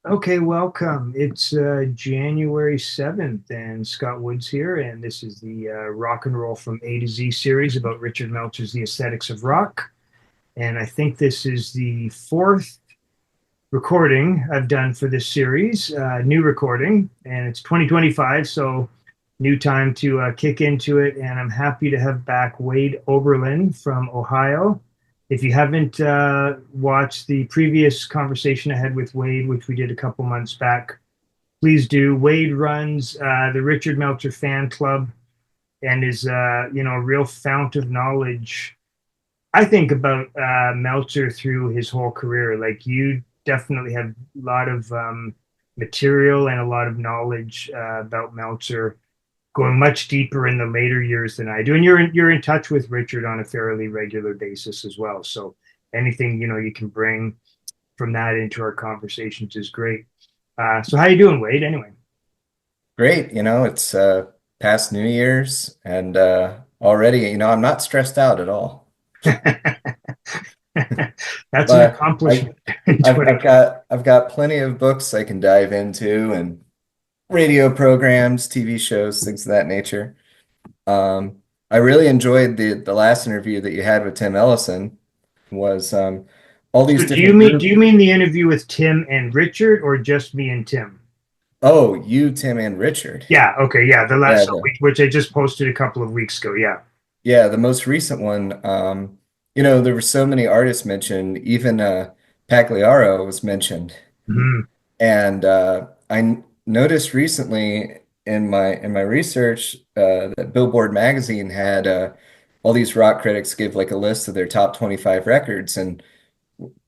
Okay, welcome. It's January 7th, and Scott Woods here, and this is the Rock and Roll from A to Z series about Richard Meltzer's The Aesthetics of Rock. And I think this is the fourth recording I've done for this series, new recording, and it's 2025, so new time to kick into it. And I'm happy to have back Wade Oberlin from Ohio. If you haven't watched the previous conversation I had with Wade, which we did a couple months back, please do. Wade runs the Richard Meltzer fan club and is, a real fount of knowledge, I think, about Meltzer through his whole career. Like, you definitely have a lot of material and a lot of knowledge about Meltzer, going much deeper in the later years than I do. And you're in touch with Richard on a fairly regular basis as well. So anything you can bring from that into our conversations is great. So how you doing, Wade? Anyway. Great. It's past New Year's and already, I'm not stressed out at all. That's an But accomplishment in I've 20. got plenty of books I can dive into and radio programs, TV shows, things of that nature. I really enjoyed the last interview that you had with Tim Ellison was all So these do you different mean do groups. you mean the interview with Tim and Richard, or just me and Tim? Oh, you, Tim, and Richard. Yeah, okay, yeah, the Yeah, last which I just posted a couple of weeks ago. Yeah. the most recent one, there were so many artists mentioned, even Pagliaro was mentioned. Mhm. And I noticed recently in my research that Billboard magazine had all these rock critics give like a list of their top 25 records, and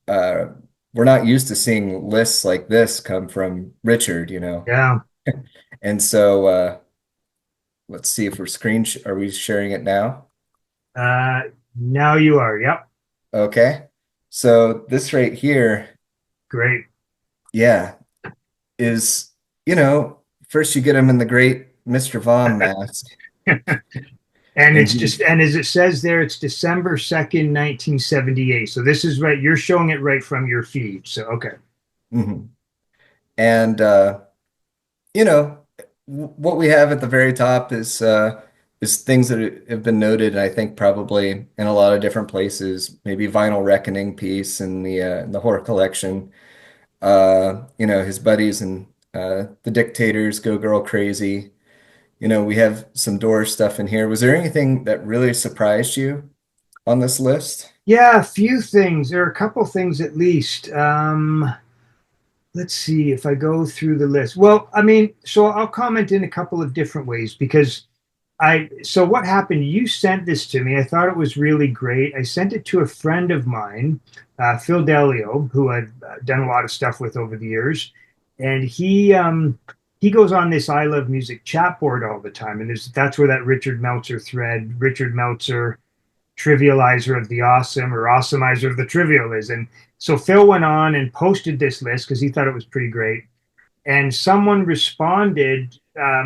uh, we're not used to seeing lists like this come from Richard. Yeah. And so let's see if are we sharing it now? Uh, Now you are. Yep. Okay. So this right here, Great. yeah, is, you know, first you get him in the great Mr. Von mask, And and it's just, and as it says there, it's December 2nd, 1978. So this is right. You're showing it right from your feed. So, okay. mhm. And you know, what we have at the very top is things that have been noted, I think probably in a lot of different places, maybe Vinyl Reckoning piece in the horror collection. His buddies and the Dictators, Go Girl Crazy. We have some Doors stuff in here. Was there anything that really surprised you on this list? Yeah, a few things. There are a couple things at least. Let's see if I go through the list. Well, I mean, so I'll comment in a couple of different ways because so what happened? You sent this to me. I thought it was really great. I sent it to a friend of mine, Phil Delio, who I've done a lot of stuff with over the years, and he goes on this I Love Music chat board all the time, and that's where that Richard Meltzer thread, Richard Meltzer, trivializer of the awesome or awesomizer of the trivial is. And so Phil went on and posted this list because he thought it was pretty great. And someone responded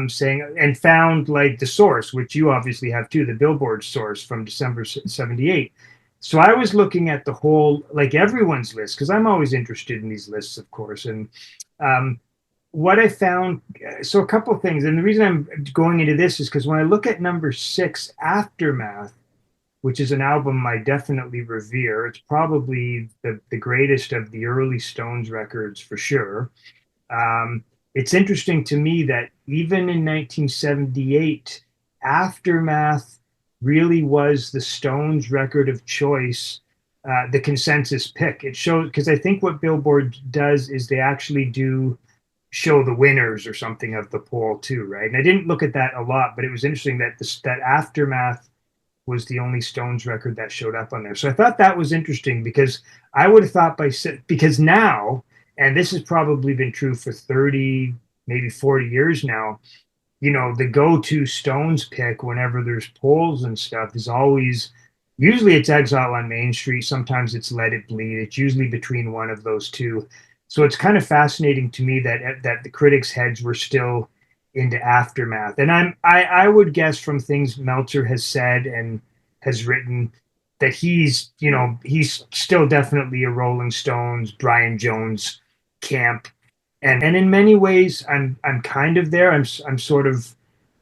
saying, and found like the source, which you obviously have too, the Billboard source from December 78. So I was looking at the whole, like everyone's list, because I'm always interested in these lists, of course. And um, what I found, so a couple of things. And the reason I'm going into this is because when I look at number six, Aftermath, which is an album I definitely revere. It's probably the greatest of the early Stones records for sure. It's interesting to me that even in 1978, Aftermath really was the Stones record of choice, the consensus pick. It shows, because I think what Billboard does is they actually do show the winners or something of the poll too, right? And I didn't look at that a lot, but it was interesting that that Aftermath was the only Stones record that showed up on there. So I thought that was interesting because I would have thought because now, and this has probably been true for 30, maybe 40 years now, the go-to Stones pick whenever there's polls and stuff is always, usually it's Exile on Main Street. Sometimes it's Let It Bleed. It's usually between one of those two. So it's kind of fascinating to me that the critics' heads were still into Aftermath. And I would guess from things Meltzer has said and has written that he's still definitely a Rolling Stones, Brian Jones camp And in many ways, I'm kind of there. I'm sort of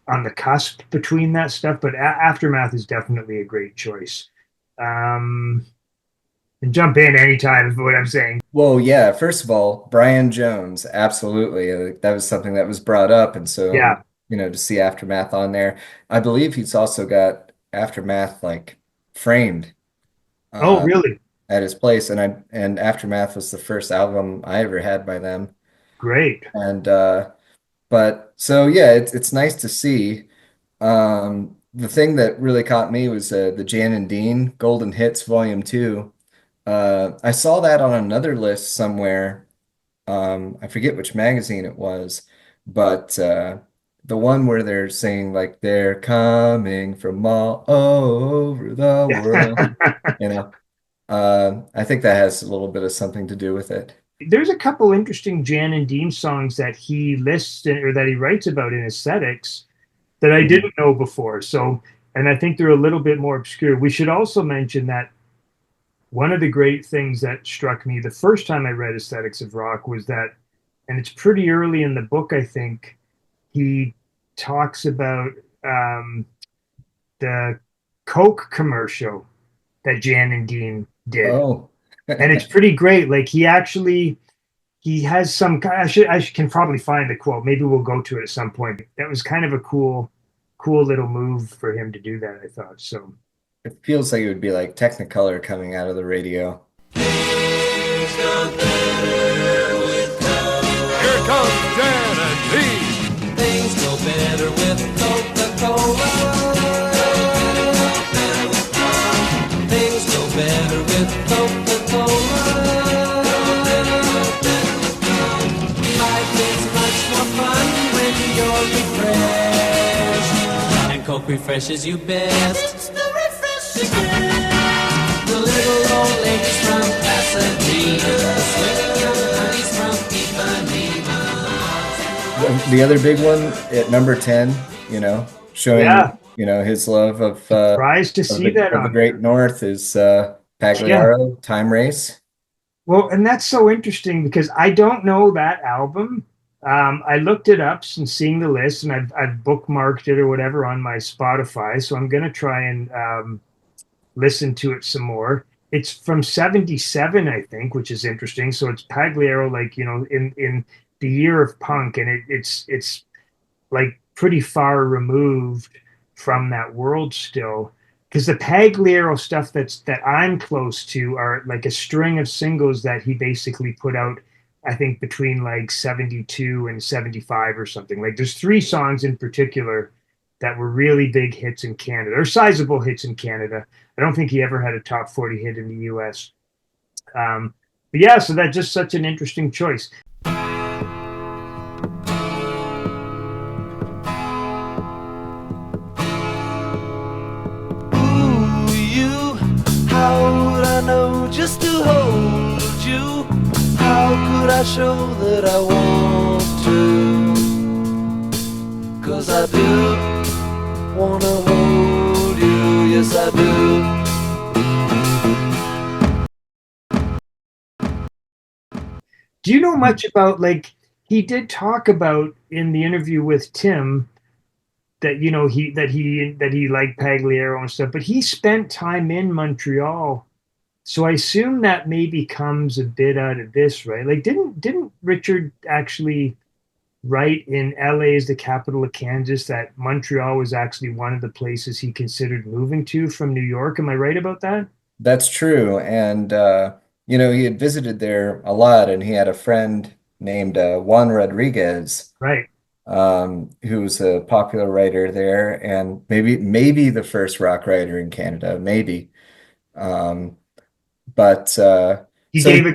on the cusp between that stuff, but Aftermath is definitely a great choice. Um, and jump in anytime is what I'm saying. Well, yeah, first of all, Brian Jones, absolutely. That was something that was brought up. And so, Yeah. to see Aftermath on there. I believe he's also got Aftermath like framed Oh, uh, really? at his place. And Aftermath was the first album I ever had by them. Great. And but so yeah, it's nice to see. The thing that really caught me was the Jan and Dean Golden Hits Volume 2. I saw that on another list somewhere. I forget which magazine it was, but the one where they're saying like they're coming from all over the world, you know. I think that has a little bit of something to do with it. There's a couple interesting Jan and Dean songs that he lists or that he writes about in Aesthetics that I Mhm. didn't know before. So, and I think they're a little bit more obscure. We should also mention that one of the great things that struck me the first time I read Aesthetics of Rock was that, and it's pretty early in the book, I think, he talks about um, the Coke commercial that Jan and Dean did. Oh, And it's pretty great. Like he has some I can probably find the quote. Maybe we'll go to it at some point. That was kind of a cool little move for him to do that, I thought. So it feels like it would be like Technicolor coming out of the radio. Here comes Dan and Dean. Things go better with Coca-Cola. Things go better with Coca-Cola. Life is much more fun when you're refreshed. And Coke refreshes you best. It's the refreshing best. The little old ladies from Pasadena, the swinging young honeys from Ipanema. The other big one at number 10, showing, yeah, his love surprised to of see that the on Great there. North is Yeah. Pagliaro, Time Race. Well, and that's so interesting because I don't know that album. I looked it up since seeing the list, and I've bookmarked it or whatever on my Spotify. So I'm gonna try and listen to it some more. It's from '77, I think, which is interesting. So it's Pagliaro, like in the year of punk, and it's like pretty far removed from that world still. Because the Pagliaro stuff that I'm close to are like a string of singles that he basically put out, I think between like 72 and 75 or something. Like there's three songs in particular that were really big hits in Canada, or sizable hits in Canada. I don't think he ever had a top 40 hit in the US. But yeah, so that's just such an interesting choice. Ooh, you, how would I know just to hold you? How could I show that I want to? 'Cause I do wanna hold you, yes I do. Do you know much about like he did talk about in the interview with Tim that he liked Pagliaro and stuff, but he spent time in Montreal. So I assume that maybe comes a bit out of this, right? Like didn't Richard actually write in LA as the capital of Kansas that Montreal was actually one of the places he considered moving to from New York? Am I right about that? That's true. And, he had visited there a lot, and he had a friend named Juan Rodriguez, Right. who was a popular writer there, and maybe the first rock writer in Canada, maybe. Um, but so He gave a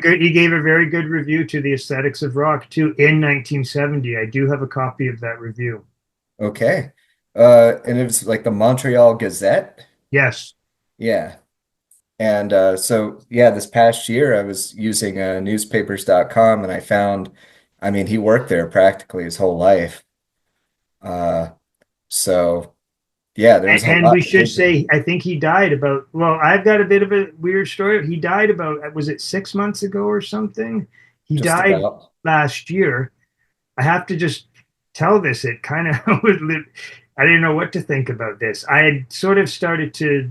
very good review to the Aesthetics of Rock too in 1970. I do have a copy of that review. okay. And it was like the Montreal Gazette. Yes. Yeah. And so, yeah, this past year I was using newspapers.com, and I mean, he worked there practically his whole life. Uh, so, yeah, there was a And lot we to should take in. say, I think he died about, well, I've got a bit of a weird story. He died about, was it 6 months ago or something? He just died about. last year. I have to just tell this. It kind of I didn't know what to think about this. I had sort of started to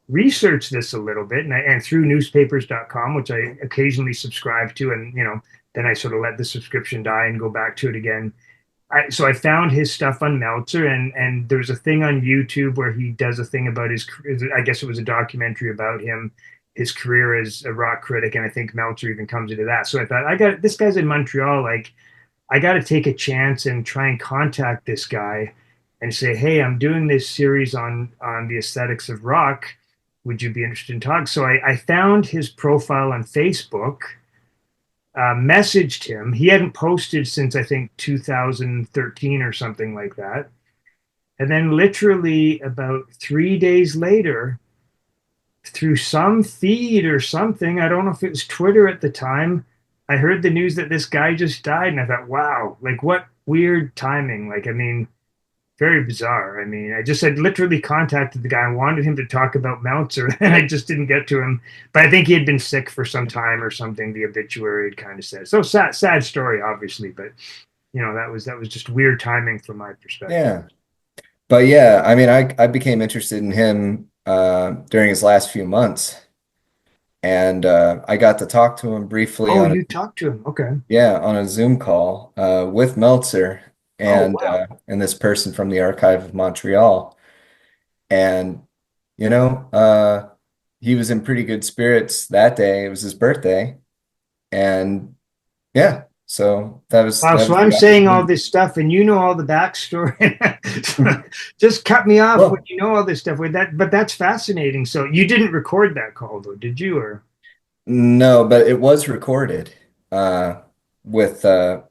research this a little bit, and through newspapers.com, which I occasionally subscribe to, and then I sort of let the subscription die and go back to it again. So I found his stuff on Meltzer, and there's a thing on YouTube where he does a thing about his. I guess it was a documentary about him, his career as a rock critic, and I think Meltzer even comes into that. So I thought, I got this guy's in Montreal, like I got to take a chance and try and contact this guy and say, hey, I'm doing this series on the aesthetics of rock. Would you be interested in talking? So I found his profile on Facebook, messaged him. He hadn't posted since I think 2013 or something like that. And then literally about 3 days later, through some feed or something, I don't know if it was Twitter at the time, I heard the news that this guy just died. And I thought, wow, like what weird timing. Like, I mean, very bizarre. I mean, I just had literally contacted the guy and wanted him to talk about Meltzer, and I just didn't get to him. But I think he had been sick for some time or something. The obituary had kind of said. So sad story, obviously, but that was just weird timing from my perspective. Yeah. But yeah, I mean, I became interested in him during his last few months. And I got to talk to him briefly Oh, on you talked to him. Okay. on a Zoom call with Meltzer Oh, and wow. this person from the Archive of Montreal. And you know, he was in pretty good spirits that day. It was his birthday. And yeah, so Wow. that So was I'm the saying all opportunity. this stuff, and you know all the backstory. Just cut me off when Well, you know all this stuff with that. But that's fascinating. So you didn't record that call, though, did you? Or no, but it was recorded uh, with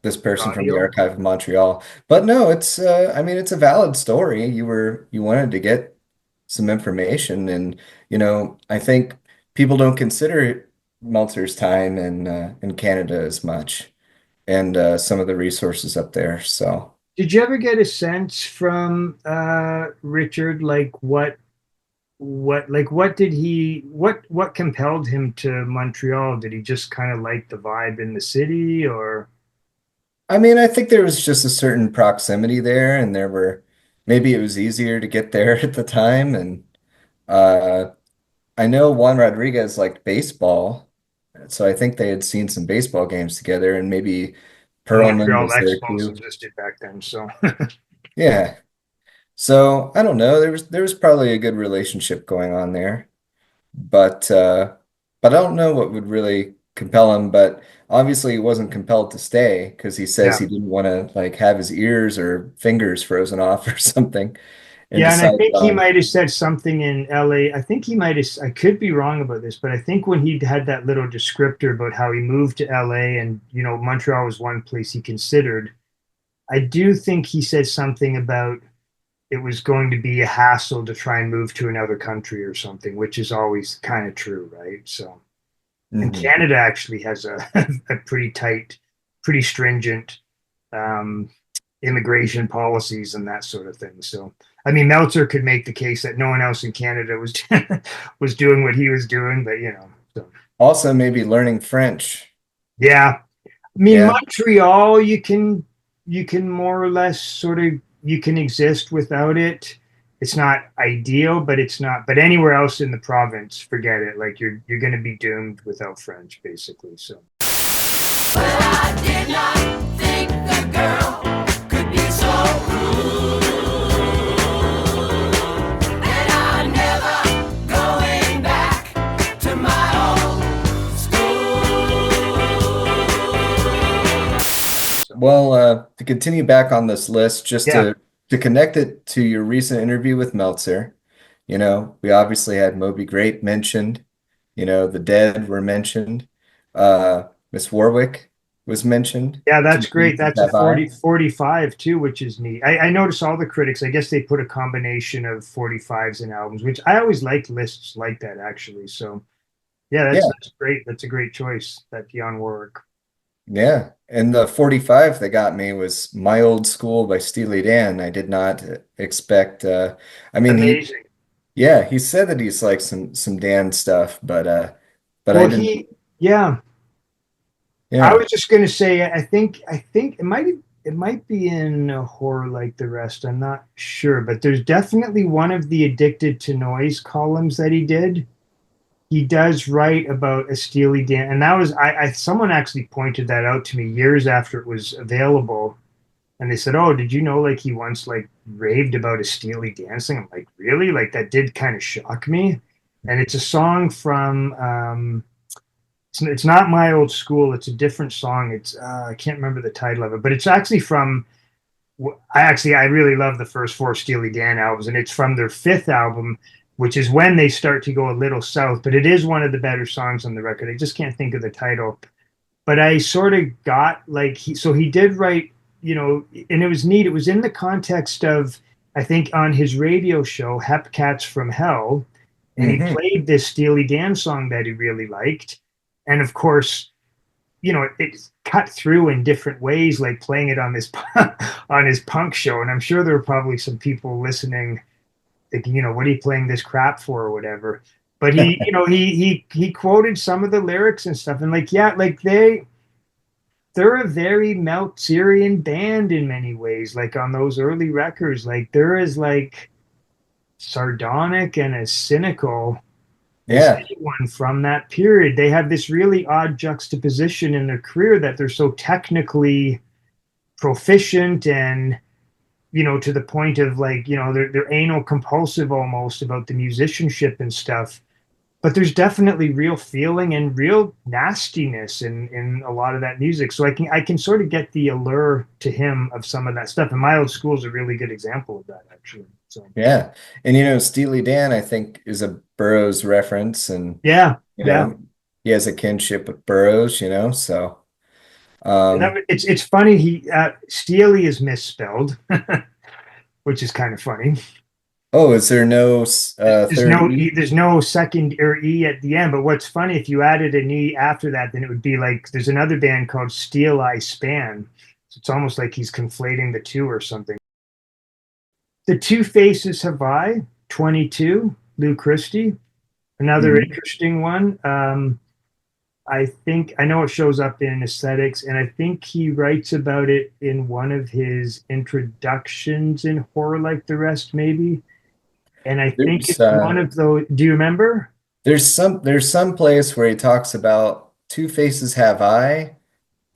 this person from the audio? Archive of Montreal. But no, it's I mean it's a valid story. You wanted to get some information, and I think people don't consider Meltzer's time in Canada as much, and some of the resources up there. So Did you ever get a sense from Richard, like what did he what compelled him to Montreal? Did he just kind of like the vibe in the city, or I mean, I think there was just a certain proximity there, and maybe it was easier to get there at the time, and uh, I know Juan Rodriguez liked baseball, so I think they had seen some baseball games together, and maybe the Perlman Montreal was there Expos too. existed back then? So Yeah. So I don't know. There was probably a good relationship going on there, but I don't know what would really compel him. But obviously, he wasn't compelled to stay because he says yeah. he didn't want to like have his ears or fingers frozen off or something, and Yeah, and I decided think he on. might have said something in LA. I think he might have, I could be wrong about this, but I think when he had that little descriptor about how he moved to LA and, Montreal was one place he considered, I do think he said something about it was going to be a hassle to try and move to another country or something, which is always kind of true, right? So, and Mhm. Canada actually has a, a pretty tight, pretty stringent um, immigration policies and that sort of thing. So, I mean, Meltzer could make the case that no one else in Canada was was doing what he was doing, but so Also, maybe learning French. yeah. I mean, Yeah. Montreal, you can more or less sort of you can exist without it. It's not ideal, but it's not. But anywhere else in the province, forget it. Like you're going to be doomed without French, basically. So. Well, I did not think a girl could be so rude. And I'm never going back to my old school. Well, to continue back on this list, just Yeah, to connect it to your recent interview with Meltzer, we obviously had Moby Grape mentioned, the Dead were mentioned, uh, Miss Warwick was mentioned, yeah, Two that's great. Faces That's a Have I. 45 too, which is neat. I notice all the critics, I guess they put a combination of 45s in albums, which I always like lists like that actually. So yeah, that's Yeah, that's great. That's a great choice, that Dionne Warwick. yeah. And the 45 that got me was My Old School by Steely Dan. I did not expect, I mean, Amazing. yeah, he said that he's like some Dan stuff, but I Well, didn't. yeah, I Yeah. was just going to say, I think it might be in Horror Like the Rest. I'm not sure, but there's definitely one of the Addicted to Noise columns that he did. He does write about a Steely Dan, and that was someone actually pointed that out to me years after it was available, and they said, "Oh, did you know like he once like raved about a Steely Dan thing?" I'm like, "Really?" Like that did kind of shock me. And it's a song from it's not My Old School. It's a different song. It's I can't remember the title of it, but it's actually from. I really love the first four Steely Dan albums, and it's from their fifth album, which is when they start to go a little south. But it is one of the better songs on the record. I just can't think of the title. But I sort of got like he did write, and it was neat. It was in the context of I think on his radio show Hep Cats from Hell, and he Hmm. played this Steely Dan song that he really liked, and of course, it's cut through in different ways, like playing it on this on his punk show. And I'm sure there were probably some people listening thinking, what are you playing this crap for or whatever. But he quoted some of the lyrics and stuff, and like yeah, like they're a very Meltzerian band in many ways. Like on those early records, like they're as like sardonic and as cynical as Yeah. anyone from that period. They have this really odd juxtaposition in their career that they're so technically proficient and to the point of like they're anal compulsive almost about the musicianship and stuff, but there's definitely real feeling and real nastiness in a lot of that music. So I can sort of get the allure to him of some of that stuff, and My Old School is a really good example of that actually. So Yeah. And Steely Dan, I think, is a Burroughs reference, and yeah, you yeah. know, he has a kinship with Burroughs, so That, um it's funny. Steely is misspelled, which is kind of funny. oh, is there no There's third no E? there's no second or E at the end. But what's funny, if you added an E after that, then it would be like there's another band called Steel Eye Span. So it's almost like he's conflating the two or something. The Two Faces Have I, 22, Lou Christie, another Mhm. interesting one. I know it shows up in Aesthetics, and I think he writes about it in one of his introductions in Horror Like the Rest, maybe. And I think There's it's one of those. Do you remember? there's some place where he talks about Two Faces Have I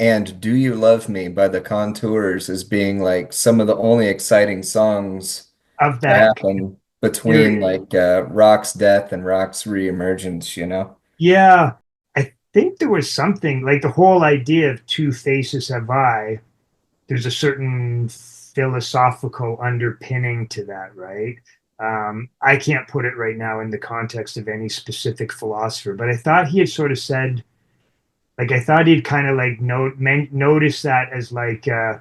and Do You Love Me by the Contours as being like some of the only exciting songs Of to that happen between period. like Rock's death and Rock's reemergence. Yeah, I think there was something like the whole idea of two faces have I. There's a certain philosophical underpinning to that, right? I can't put it right now in the context of any specific philosopher, but I thought he had sort of said, like, I thought he'd kind of like notice that as like, I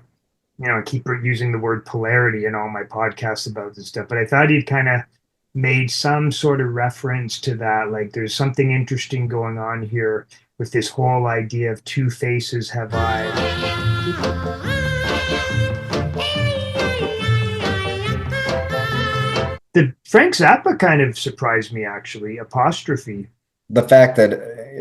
keep using the word polarity in all my podcasts about this stuff, but I thought he'd kind of made some sort of reference to that. Like, there's something interesting going on here with this whole idea of two faces have I. The Frank Zappa kind of surprised me, actually. Apostrophe. The fact that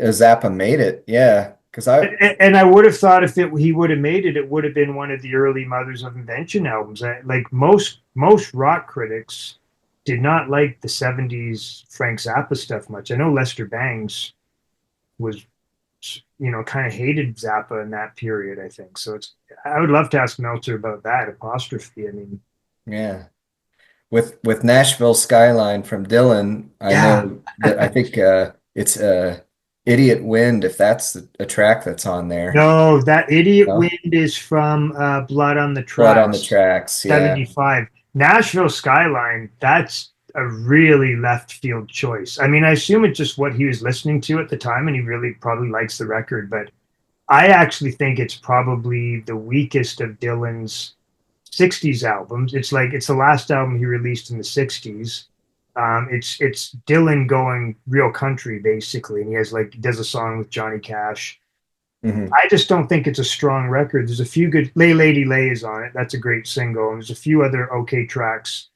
Zappa made it, yeah, because And I would have thought if he would have made it, it would have been one of the early Mothers of Invention albums. Like most rock critics did not like the '70s Frank Zappa stuff much. I know Lester Bangs was, kind of hated Zappa in that period. I think so. I would love to ask Meltzer about that apostrophe. I mean, yeah. With Nashville Skyline from Dylan, I yeah. know that I think it's Idiot Wind, if that's a track that's on there. No, that Idiot No? Wind is from Blood on the Blood on the Tracks, Tracks, yeah. 75. Nashville Skyline, that's a really left field choice. I mean, I assume it's just what he was listening to at the time, and he really probably likes the record, but I actually think it's probably the weakest of Dylan's '60s albums. It's the last album he released in the '60s. It's Dylan going real country basically, and he does a song with Johnny Cash. Hmm. I just don't think it's a strong record. There's a few good. Lay Lady Lay is on it. That's a great single, and there's a few other okay tracks.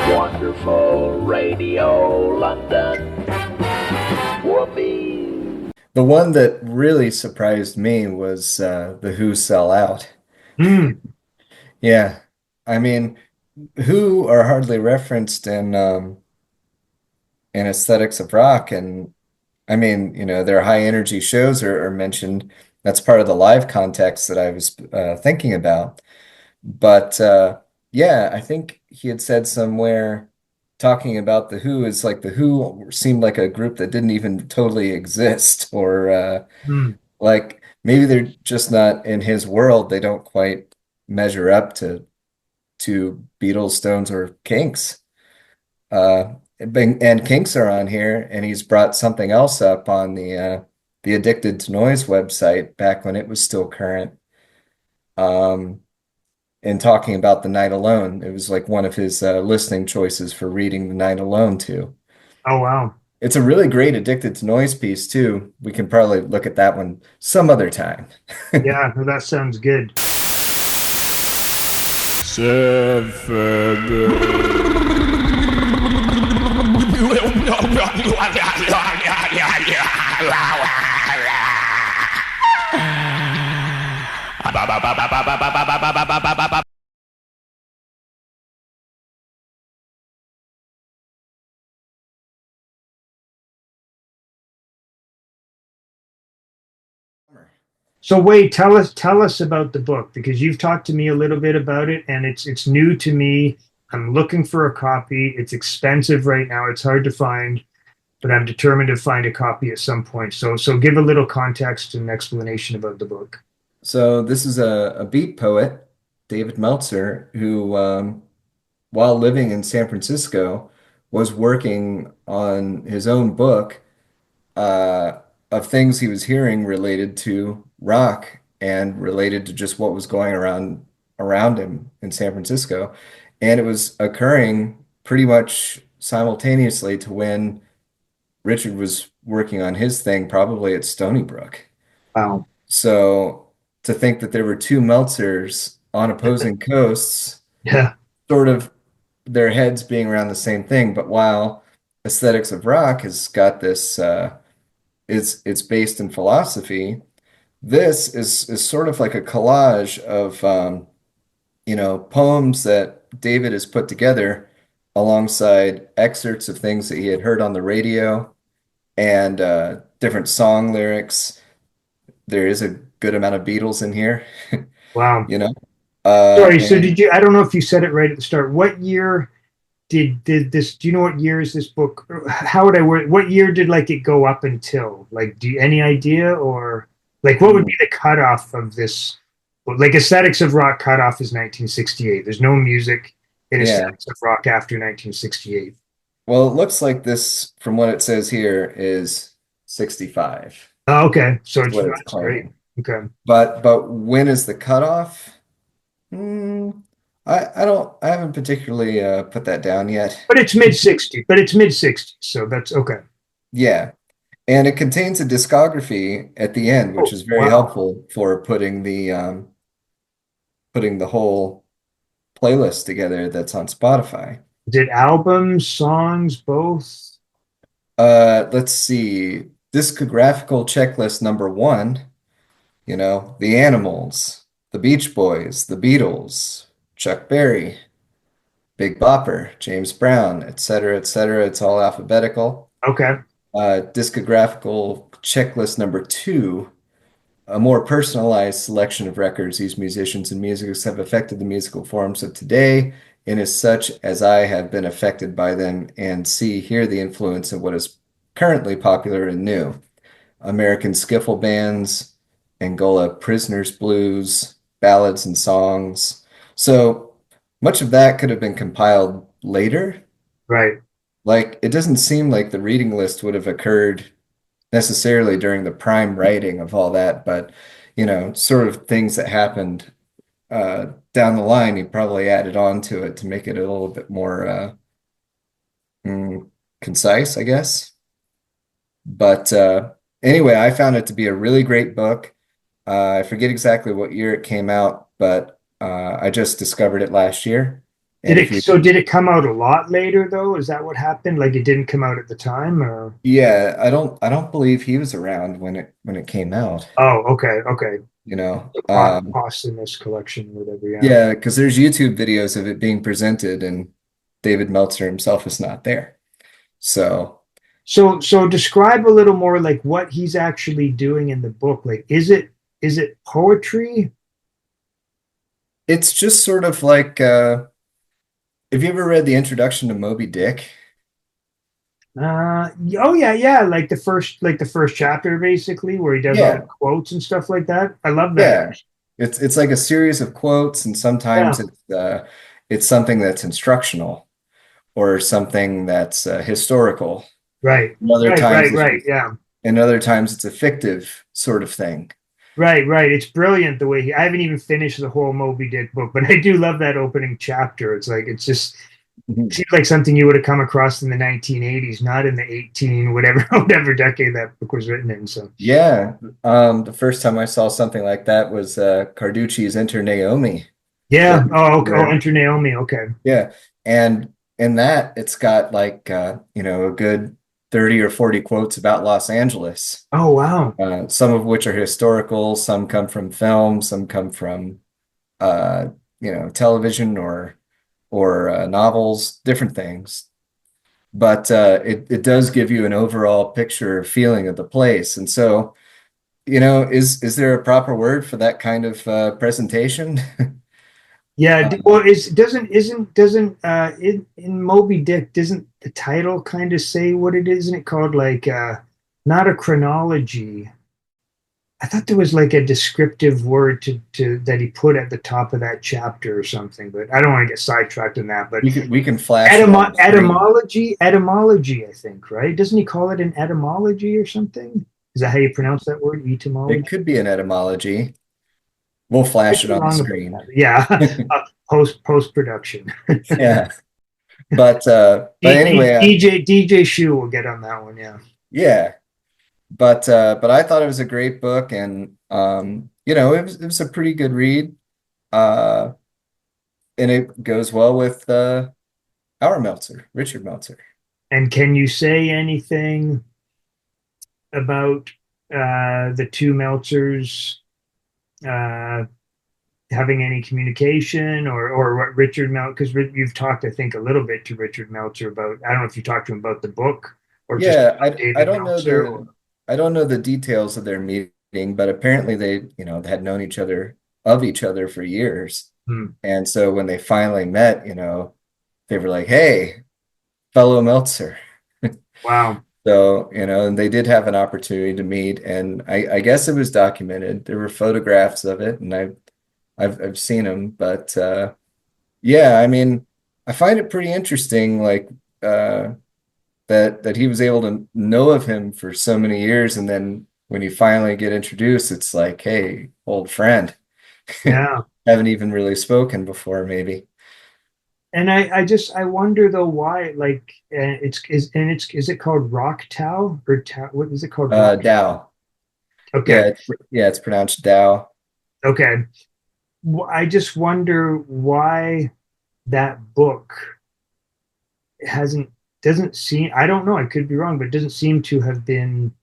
Wonderful Radio London. Whoopee. The one that really surprised me was the Who Sell Out. Hmm. Yeah. I mean, Who are hardly referenced in Aesthetics of Rock, and I mean, their high energy shows are mentioned. That's part of the live context that I was thinking about. But yeah, I think he had said somewhere talking about the Who is like the Who seemed like a group that didn't even totally exist, or Hmm. like maybe they're just not in his world. They don't quite measure up to Beatles, Stones, or Kinks. And Kinks are on here, and he's brought something else up on the Addicted to Noise website back when it was still current. Um, in talking about The Night Alone. It was like one of his listening choices for reading The Night Alone too. Oh, wow. It's a really great Addicted to Noise piece too. We can probably look at that one some other time. Yeah, well, that sounds good. So Wade, tell us about the book because you've talked to me a little bit about it and it's new to me. I'm looking for a copy. It's expensive right now. It's hard to find, but I'm determined to find a copy at some point. So give a little context and explanation about the book. So this is a beat poet, David Meltzer, who while living in San Francisco was working on his own book of things he was hearing related to rock and related to just what was going around him in San Francisco. And it was occurring pretty much simultaneously to when Richard was working on his thing, probably at Stony Brook. Wow. So to think that there were two Meltzers on opposing coasts, Yeah. sort of their heads being around the same thing, but while Aesthetics of Rock has got this it's based in philosophy. This is sort of like a collage of poems that David has put together alongside excerpts of things that he had heard on the radio and different song lyrics. There is a good amount of Beatles in here, Wow. you know. Sorry, so And did you I don't know if you said it right at the start. What year did this do you know what year is this book? How would I word what year did like it go up until? Like do you any idea or like what would be the cutoff of this? Like Aesthetics of Rock cutoff is 1968. There's no music in yeah, Aesthetics of Rock after 1968. well, it looks like this, from what it says here, is 65, Oh, okay. So is it's what it's that's great. claiming. Okay. But when is the cutoff? Hmm, I haven't particularly put that down yet. But it's mid 60s, but it's mid 60s, so that's okay. Yeah, and it contains a discography at the end, which Oh, is very wow. helpful for putting the whole playlist together that's on Spotify. Did albums, songs, both? Let's see, discographical checklist number one, The Animals, The Beach Boys, The Beatles, Chuck Berry, Big Bopper, James Brown, et cetera, et cetera. It's all alphabetical. Okay. Discographical checklist number two, a more personalized selection of records these musicians and musics have affected the musical forms of today, and as such as I have been affected by them and see here the influence of what is currently popular and new. American skiffle bands, Angola prisoners blues, ballads and songs. So much of that could have been compiled later. Right. Like, it doesn't seem like the reading list would have occurred necessarily during the prime writing of all that, but sort of things that happened down the line, he probably added on to it to make it a little bit more concise, I guess. But anyway, I found it to be a really great book. I forget exactly what year it came out, but I just discovered it last year, And if you, Did it come out a lot later though? Is that what happened? Like it didn't come out at the time or? yeah, I don't believe he was around when it came out, Oh, okay, okay. you know. The posthumous collection, whatever. Yeah. Yeah, because there's YouTube videos of it being presented, and David Meltzer himself is not there. So So describe a little more like what he's actually doing in the book. Like, is it poetry? it's just sort of like, have you ever read the introduction to Moby Dick? Oh yeah, yeah. Like the first chapter, basically, where he does all the Yeah, quotes and stuff like that. I love that. yeah. It's like a series of quotes, and sometimes Yeah. it's something that's instructional or something that's historical. Right. And other Right. times Right. it's Right. Yeah. and other times it's a fictive sort of thing. Right. Right. It's brilliant the way I haven't even finished the whole Moby Dick book, but I do love that opening chapter. It's like it's just Mhm. seems like something you would have come across in the 1980s, not in the 18 whatever whatever decade that book was written in. So Yeah, the first time I saw something like that was Carducci's Enter Naomi, where, yeah. Oh, okay. Oh, where Enter Naomi. Okay. yeah, and in that it's got like a good 30 or 40 quotes about Los Angeles, Oh, wow. some of which are historical, some come from film, some come from uh, television or novels, different things. But it does give you an overall picture feeling of the place. And so, is there a proper word for that kind of presentation? Yeah. Um, Well, is doesn't isn't doesn't in Moby Dick doesn't the title kind of say what it is? Isn't it called like not a chronology? I thought there was like a descriptive word to that he put at the top of that chapter or something, but I don't want to get sidetracked in that. But we can flash it on the screen. etymology, I think, right? Doesn't he call it an etymology or something? Is that how you pronounce that word? It Etymology? could be an etymology. We'll flash Could it be on the wrong about screen. that. Yeah, post production. Yeah. But anyway, DJ Shu will get on that one. Yeah. yeah. But I thought it was a great book, and it was a pretty good read. Uh, and it goes well with our Meltzer, Richard Meltzer. And can you say anything about the two Meltzers uh, having any communication or what Richard Meltzer? Because you've talked, I think, a little bit to Richard Meltzer about. I don't know if you talked to him about the book or just Yeah, I David don't know Meltzer. Or, the details of their meeting, but apparently they had known each other for years. hmm, And so when they finally met, they were like, "Hey, fellow Meltzer." wow. So, and they did have an opportunity to meet, and I guess it was documented. There were photographs of it, and I've seen them, but yeah, I mean, I find it pretty interesting, like that he was able to know of him for so many years, and then when you finally get introduced, it's like, hey, old friend. Yeah. Haven't even really spoken before, maybe. And I wonder though why like is it called Rock Tau or Tau? What is it called? Rock? Dow. Okay. Yeah, it's pronounced Dow. Okay. I just wonder why that book hasn't doesn't seem I don't know, I could be wrong, but it doesn't seem to have been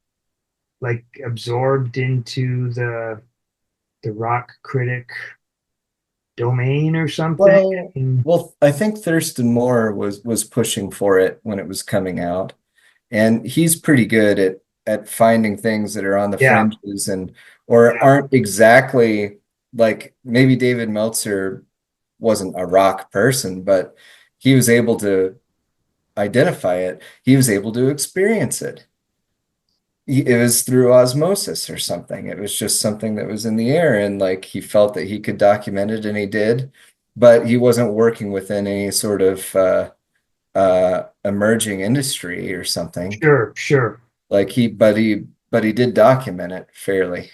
like absorbed into the rock critic domain or something. Well, And, well, I think Thurston Moore was pushing for it when it was coming out, and he's pretty good at finding things that are on the yeah, fringes and or yeah, aren't exactly like maybe David Meltzer wasn't a rock person, but he was able to identify it. He was able to experience it. It was through osmosis or something. It was just something that was in the air, and like he felt that he could document it, and he did, but he wasn't working within any sort of emerging industry or something. sure, sure. Like but he did document it fairly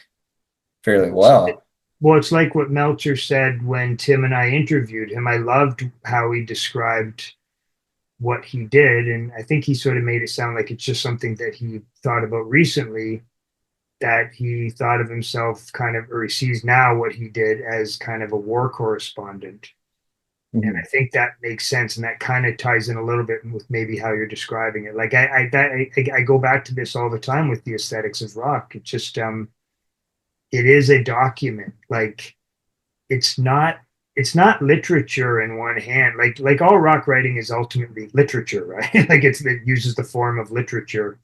well. Well, it's like what Meltzer said when Tim and I interviewed him. I loved how he described what he did, and I think he sort of made it sound like it's just something that he thought about recently, that he thought of himself kind of, or he sees now what he did as kind of a war correspondent. And Mhm. I think that makes sense, and that kind of ties in a little bit with maybe how you're describing it. Like I go back to this all the time with the aesthetics of rock. It just it is a document. Like it's not it's not literature in one hand. Like all rock writing is ultimately literature, right? Like it uses the form of literature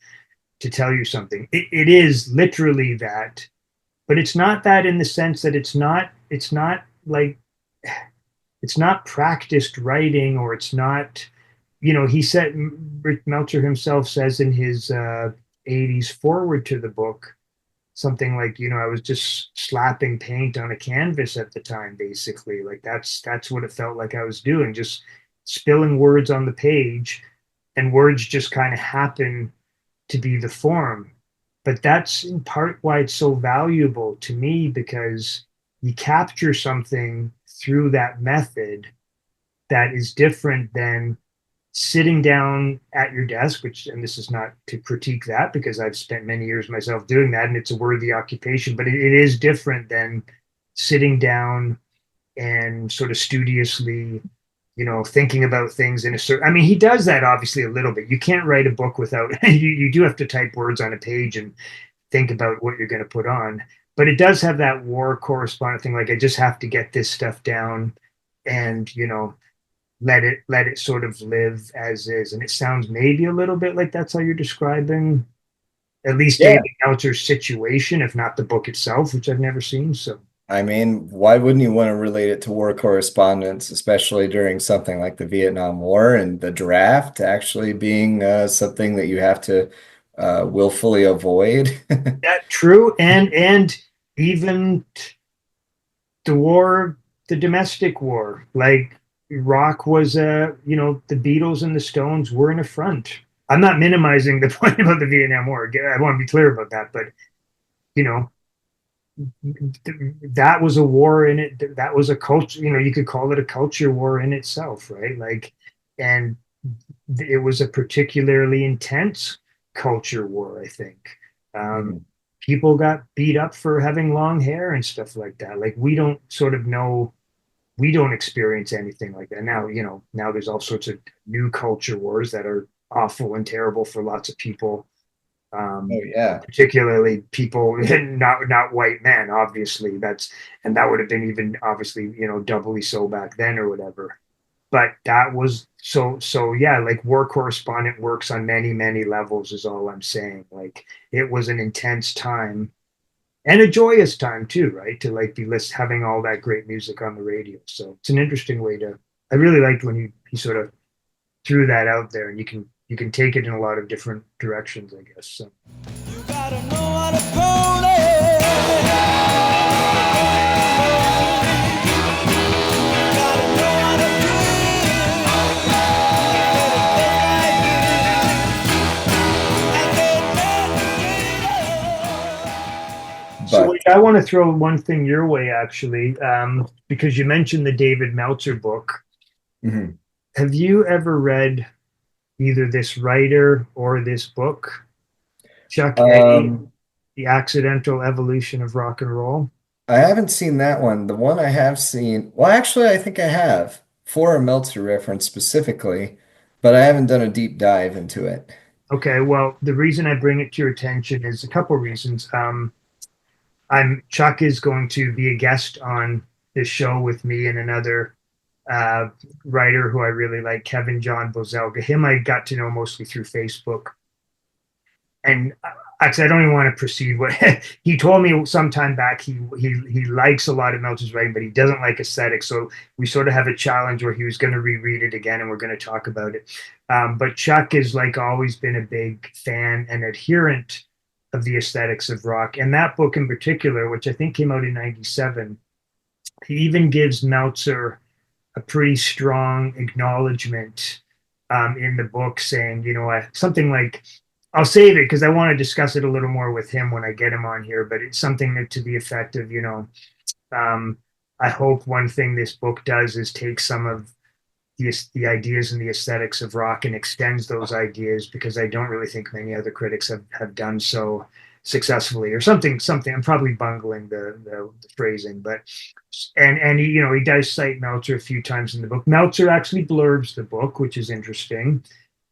to tell you something. It is literally that, but it's not that in the sense that it's not like it's not practiced writing, or it's not, he said, Rick Meltzer himself says in his 80s forward to the book, something like, I was just slapping paint on a canvas at the time, basically. Like that's what it felt like I was doing, just spilling words on the page, and words just kind of happen to be the form. But that's in part why it's so valuable to me, because you capture something through that method that is different than sitting down at your desk, which, and this is not to critique that, because I've spent many years myself doing that and it's a worthy occupation, but it is different than sitting down and sort of studiously, thinking about things in a certain, I mean, he does that obviously a little bit. You can't write a book without, you do have to type words on a page and think about what you're going to put on. But it does have that war correspondent thing. Like, I just have to get this stuff down and, let it sort of live as is. And it sounds maybe a little bit like that's how you're describing at least Yeah. David Meltzer's situation, if not the book itself, which I've never seen. So I mean, why wouldn't you want to relate it to war correspondence, especially during something like the Vietnam War and the draft actually being something that you have to willfully avoid? that true. And even the war, the domestic war, like rock was the Beatles and the Stones were in a front. I'm not minimizing the point about the Vietnam War. I want to be clear about that, but you know, that was a war in it. That was a culture, you could call it a culture war in itself, right? Like, and it was a particularly intense culture war, I think. Um, Mhm. People got beat up for having long hair and stuff like that. Like, we don't sort of know, we don't experience anything like that now. Now there's all sorts of new culture wars that are awful and terrible for lots of people, Oh yeah. particularly people not white men. Obviously, and that would have been even obviously doubly so back then or whatever. But that was so yeah. Like, war correspondent works on many levels, is all I'm saying. Like, it was an intense time and a joyous time too, right? To like be having all that great music on the radio. So it's an interesting way to. I really liked when he sort of threw that out there, and you can take it in a lot of different directions, I guess. So. You gotta know how to call it. Gotta know how to So But I want to throw one thing your way, actually, because you mentioned the David Meltzer book. mhm. Have you ever read either this writer or this book, Chuck Eddy, Um, The Accidental Evolution of Rock and Roll? I haven't seen that one. The one I have seen, well, actually, I think I have for a Meltzer reference specifically, but I haven't done a deep dive into it. Okay, well, the reason I bring it to your attention is a couple of reasons. I'm Chuck is going to be a guest on this show with me and another uh, writer who I really like, Kevin John Bozelga. Him I got to know mostly through Facebook, and actually I don't even want to proceed. What he told me some time back, he likes a lot of Meltzer's writing, but he doesn't like aesthetics. So we sort of have a challenge where he was going to reread it again, and we're going to talk about it. But Chuck has like always been a big fan and adherent of the aesthetics of rock, and that book in particular, which I think came out in '97. He even gives Meltzer a pretty strong acknowledgement in the book, saying, something like, I'll save it because I want to discuss it a little more with him when I get him on here, but it's something that, to the effect of, um, I hope one thing this book does is take some of the ideas and the aesthetics of rock and extends those ideas, because I don't really think many other critics have done so. successfully or something. I'm probably bungling the phrasing, but and he, he does cite Meltzer a few times in the book. Meltzer actually blurbs the book, which is interesting.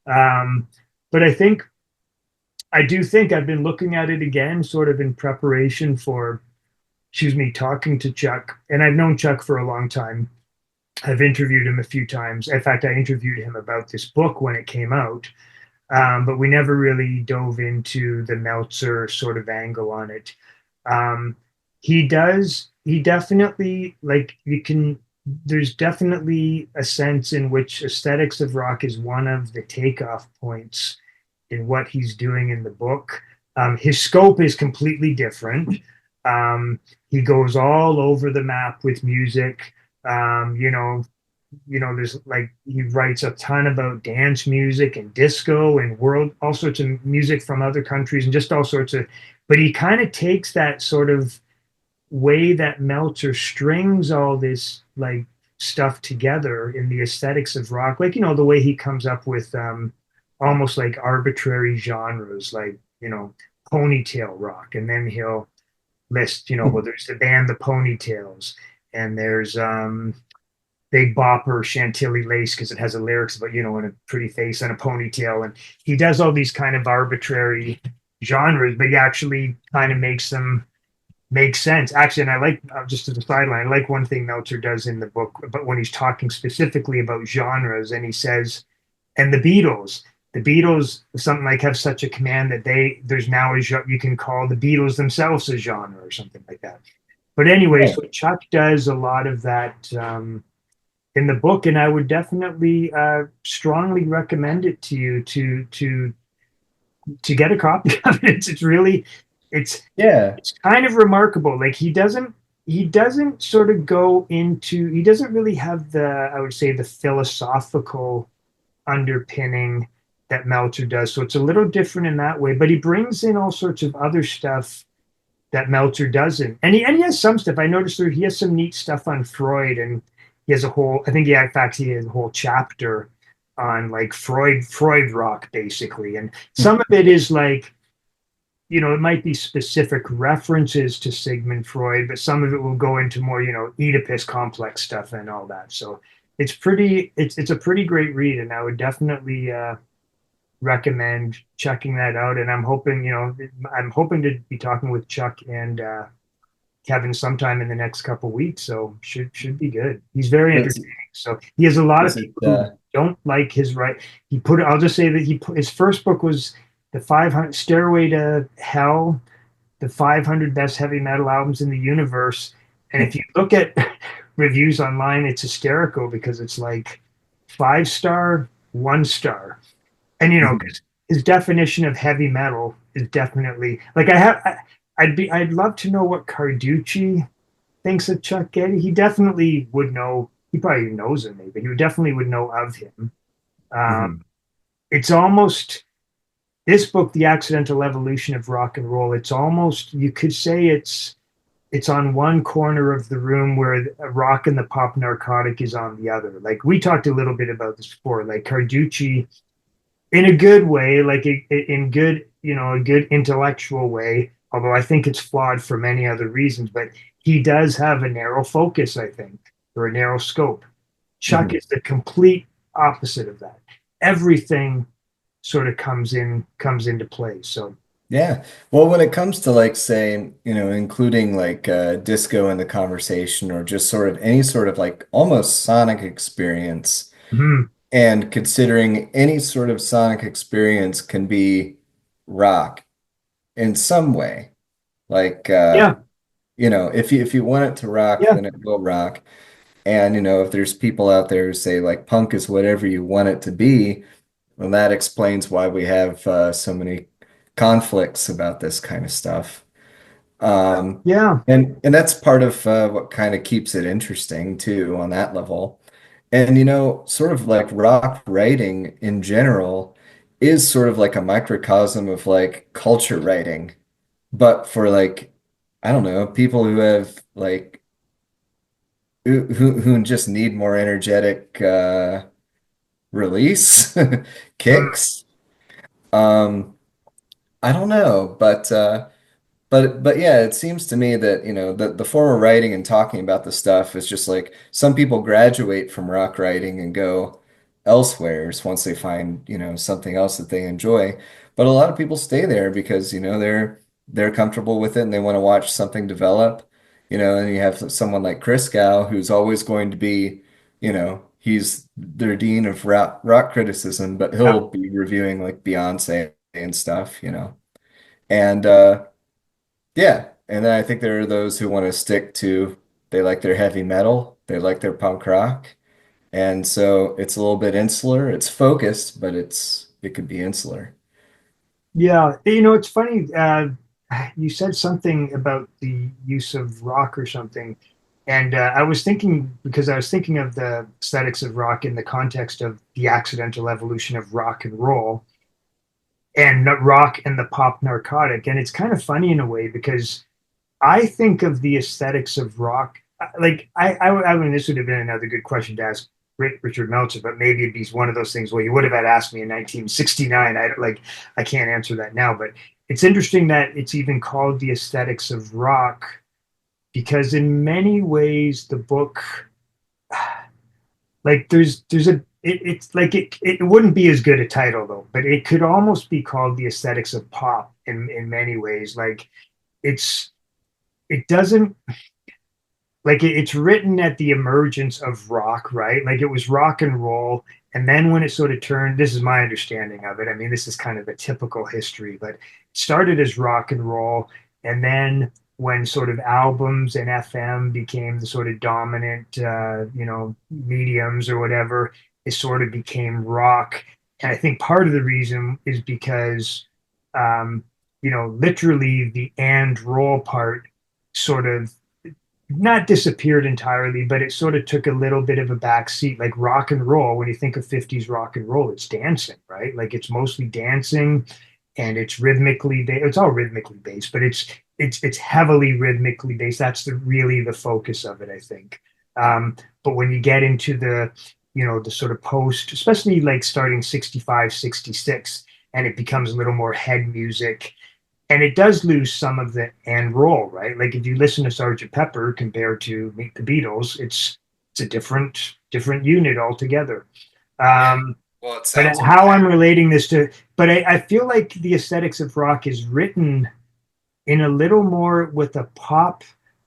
Um, but I do think I've been looking at it again, sort of in preparation for, excuse me, talking to Chuck. And I've known Chuck for a long time. I've interviewed him a few times. In fact, I interviewed him about this book when it came out, but we never really dove into the Meltzer sort of angle on it. Um, he definitely, like, there's definitely a sense in which aesthetics of rock is one of the takeoff points in what he's doing in the book. His scope is completely different. He goes all over the map with music. Um, you know, there's like he writes a ton about dance music and disco and all sorts of music from other countries and just all sorts of. But he kind of takes that sort of way that Meltzer strings all this like stuff together in the aesthetics of rock, like the way he comes up with almost like arbitrary genres, like ponytail rock, and then he'll list, well, there's the band the Ponytails, and there's Big Bopper Chantilly Lace because it has a lyrics about and a pretty face and a ponytail, and he does all these kind of arbitrary genres, but he actually kind of makes them make sense. Actually, and I like just as a sideline, I like one thing Meltzer does in the book, but when he's talking specifically about genres, and he says, and the Beatles, something like have such a command that there's now you can call the Beatles themselves a genre or something like that. But anyway, so Chuck does a lot of that in the book, and I would definitely strongly recommend it to you to get a copy of it. It's kind of remarkable. Like he doesn't sort of go into, he doesn't really have I would say the philosophical underpinning that Meltzer does. So it's a little different in that way, but he brings in all sorts of other stuff that Meltzer doesn't. And he has some stuff. I noticed he has some neat stuff on Freud, and he has in fact, he has a whole chapter on like Freud rock, basically. And some of it is like, it might be specific references to Sigmund Freud, but some of it will go into more, Oedipus complex stuff and all that. So it's a pretty great read, and I would definitely recommend checking that out. And I'm hoping to be talking with Chuck and Kevin sometime in the next couple of weeks. So should be good. He's very entertaining. So he has a lot of people who don't like his right. I'll just say that his first book was the 500 Stairway to Hell, the 500 best heavy metal albums in the universe. And if you look at reviews online, it's hysterical because it's like 5-star, 1-star. And his definition of heavy metal is definitely like I'd love to know what Carducci thinks of Chuck Eddy. He definitely would know. He probably knows him, maybe. He definitely would know of him. It's almost this book, The Accidental Evolution of Rock and Roll. It's almost, you could say it's on one corner of the room where rock and the pop narcotic is on the other. Like we talked a little bit about this before, like Carducci in a good way, like in good, a good intellectual way, although I think it's flawed for many other reasons, but he does have a narrow focus, I think, or a narrow scope. Chuck is the complete opposite of that. Everything sort of comes into play. So yeah. Well, when it comes to like say, including like disco in the conversation or just sort of any sort of like almost sonic experience, and considering any sort of sonic experience can be rock in some way, like if you want it to rock, then it will rock. And if there's people out there who say like punk is whatever you want it to be, well, that explains why we have so many conflicts about this kind of stuff. And that's part of what kind of keeps it interesting too on that level. And sort of like rock writing in general is sort of like a microcosm of like culture writing, but for like, I don't know, people who have like who just need more energetic release kicks. I don't know, but but yeah, it seems to me that, the form of writing and talking about the stuff is just like some people graduate from rock writing and go elsewhere once they find, something else that they enjoy. But a lot of people stay there because, they're comfortable with it and they want to watch something develop, and you have someone like Chris Gow who's always going to be, he's their dean of rock criticism, but Yeah. he'll be reviewing like Beyonce and stuff, And yeah, and then I think there are those who want to stick to they like their heavy metal, they like their punk rock, and so it's a little bit insular. It's focused, but it could be insular. Yeah, it's funny. You said something about the use of rock or something, and I was thinking because I was thinking of the aesthetics of rock in the context of the accidental evolution of rock and roll, and rock and the pop narcotic, and it's kind of funny in a way because I think of the aesthetics of rock. Like I mean, this would have been another good question to ask Richard Meltzer, but maybe it'd be one of those things where you would have had asked me in 1969. I can't answer that now, but it's interesting that it's even called the aesthetics of rock because in many ways the book, like there's a it's like it wouldn't be as good a title though, but it could almost be called the aesthetics of pop in many ways. Like it's it doesn't like it's written at the emergence of rock, right? Like it was rock and roll. And then when it sort of turned, this is my understanding of it. I mean, this is kind of a typical history, but it started as rock and roll. And then when sort of albums and FM became the sort of dominant, mediums or whatever, it sort of became rock. And I think part of the reason is because, literally the and roll part sort of not disappeared entirely, but it sort of took a little bit of a back seat. Like rock and roll, when you think of 50s rock and roll, it's dancing, right? Like it's mostly dancing and it's rhythmically based. It's all rhythmically based, but it's heavily rhythmically based. That's really the focus of it, I think. But when you get into the sort of post, especially like starting 65, 66, and it becomes a little more head music and it does lose some of the and roll, right? Like if you listen to Sergeant Pepper compared to Meet the Beatles, it's a different unit altogether. Yeah. Um, Well, it but sounds like how I'm that. relating this to, but I feel like the aesthetics of rock is written in a little more with a pop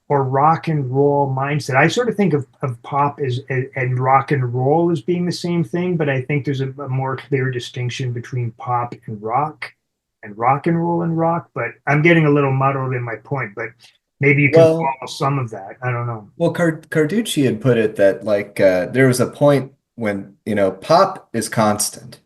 or rock and roll mindset. I sort of think of pop as and rock and roll as being the same thing, but I think there's a more clear distinction between pop and rock and roll and rock. But I'm getting a little muddled in my point, but maybe you can Well, follow some of that. I don't know. Carducci had put it that like there was a point when, pop is constant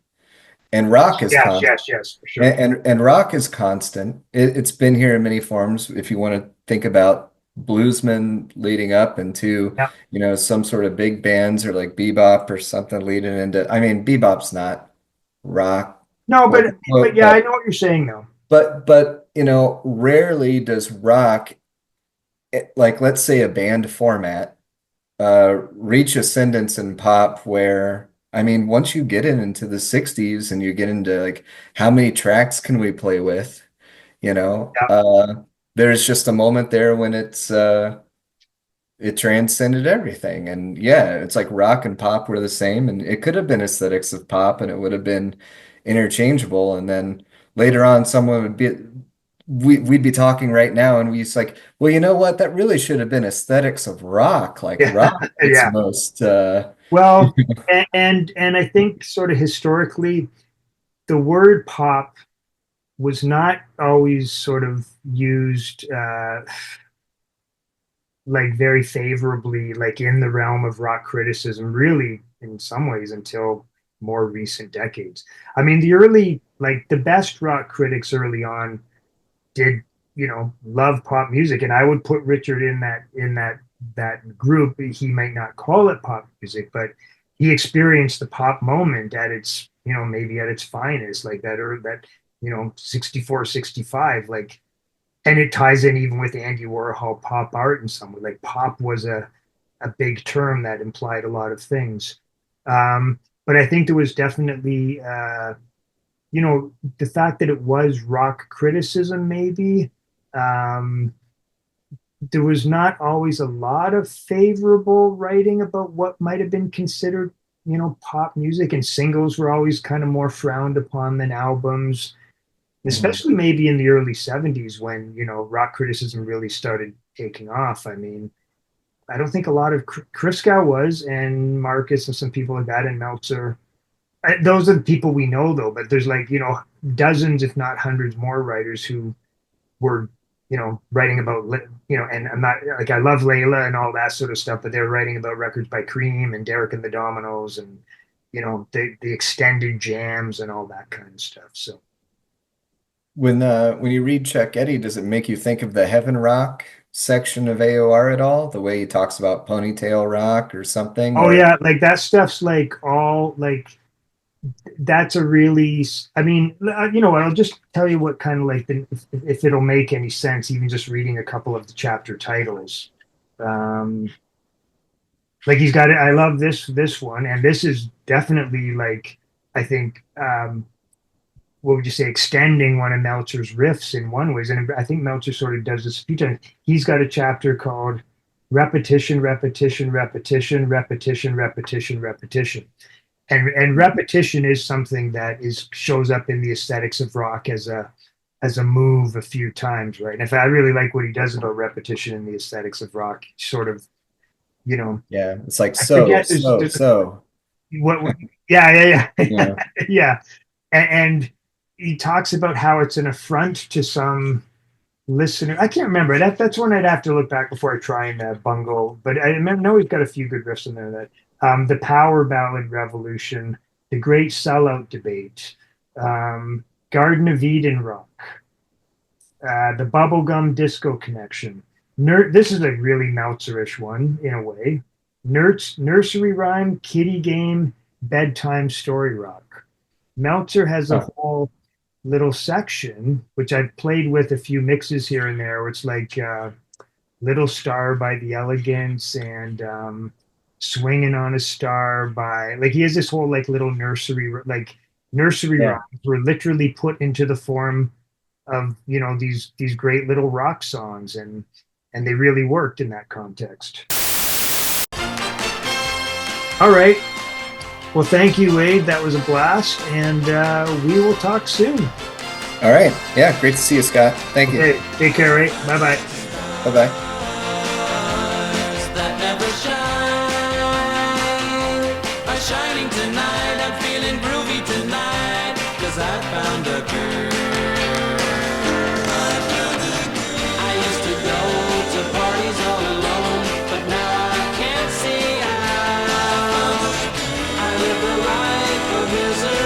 and rock is Yes, constant. yes, yes, for sure. And rock is constant. It's been here in many forms. If you want to think about bluesmen leading up into, Yeah. some sort of big bands or like bebop or something leading into, I mean, bebop's not rock, No, quote but unquote, yeah, I know what you're saying though. but rarely does rock, like let's say a band format, reach ascendance in pop where I mean, once you get into the 60s and you get into like how many tracks can we play with, you know, Yeah, uh, there's just a moment there when it transcended everything. And yeah, it's like rock and pop were the same, and it could have been aesthetics of pop and it would have been interchangeable. And then later on, someone would be we'd be talking right now and we just like, well, you know what? That really should have been aesthetics of rock, like yeah, rock its yeah. most Well, and I think sort of historically, the word pop was not always sort of used like very favorably, like in the realm of rock criticism, really, in some ways, until more recent decades. I mean, like the best rock critics early on did, love pop music, and I would put Richard in that group. He might not call it pop music, but he experienced the pop moment at its, maybe at its finest, like that, or that, 64, 65, like, and it ties in even with Andy Warhol pop art in some way. Like pop was a big term that implied a lot of things. But I think there was definitely, the fact that it was rock criticism, maybe. Um, there was not always a lot of favorable writing about what might have been considered, pop music, and singles were always kind of more frowned upon than albums, Mhm. especially maybe in the early 70s when, rock criticism really started taking off. I mean, I don't think a lot of Kriskow was, and Marcus and some people like that, and Meltzer. Those are the people we know, though. But there's like dozens, if not hundreds, more writers who were writing about and I'm not like I love Layla and all that sort of stuff, but they're writing about records by Cream and Derek and the Dominoes and the extended jams and all that kind of stuff. So When you read Chuck Eddy, does it make you think of the Heaven Rock section of AOR at all? The way he talks about ponytail rock or something? oh Or yeah, like that stuff's like all like that's a really I mean what, I'll just tell you what kind of like if it'll make any sense, even just reading a couple of the chapter titles. um like he's got it. I love this one, and this is definitely like I think what would you say, extending one of Meltzer's riffs in one ways, and I think Meltzer sort of does this a few times. He's got a chapter called repetition, repetition, repetition, repetition, repetition, repetition, and repetition is something that is shows up in the aesthetics of rock as a move a few times, right? And if I really like what he does about repetition in the aesthetics of rock, sort of, you know, yeah, it's like I so, forget so, there's so. yeah, Yeah. yeah. And he talks about how it's an affront to some listener. I can't remember that's one I'd have to look back before I try and bungle. But I know he's got a few good riffs in there. That the power ballad revolution, the great sellout debate, Garden of Eden rock, the bubblegum disco connection. This is a really Meltzerish one in a way. Nursery rhyme, kitty game, bedtime story rock. Meltzer has a Huh. whole little section, which I've played with a few mixes here and there, where it's like Little Star by the Elegants and Swinging on a Star by, like, he has this whole like little nursery Yeah. rhymes were literally put into the form of these great little rock songs, and they really worked in that context. All right. Well, thank you, Wade. That was a blast, and we will talk soon. All right. Yeah. Great to see you, Scott. Thank you. Okay, take care, Ray. Bye bye. Bye-bye. That never shine are shining tonight. I'm feeling groovy tonight, 'cause I found a girl. I used to go to parties all alone, but now I can't see how. I live a life of misery.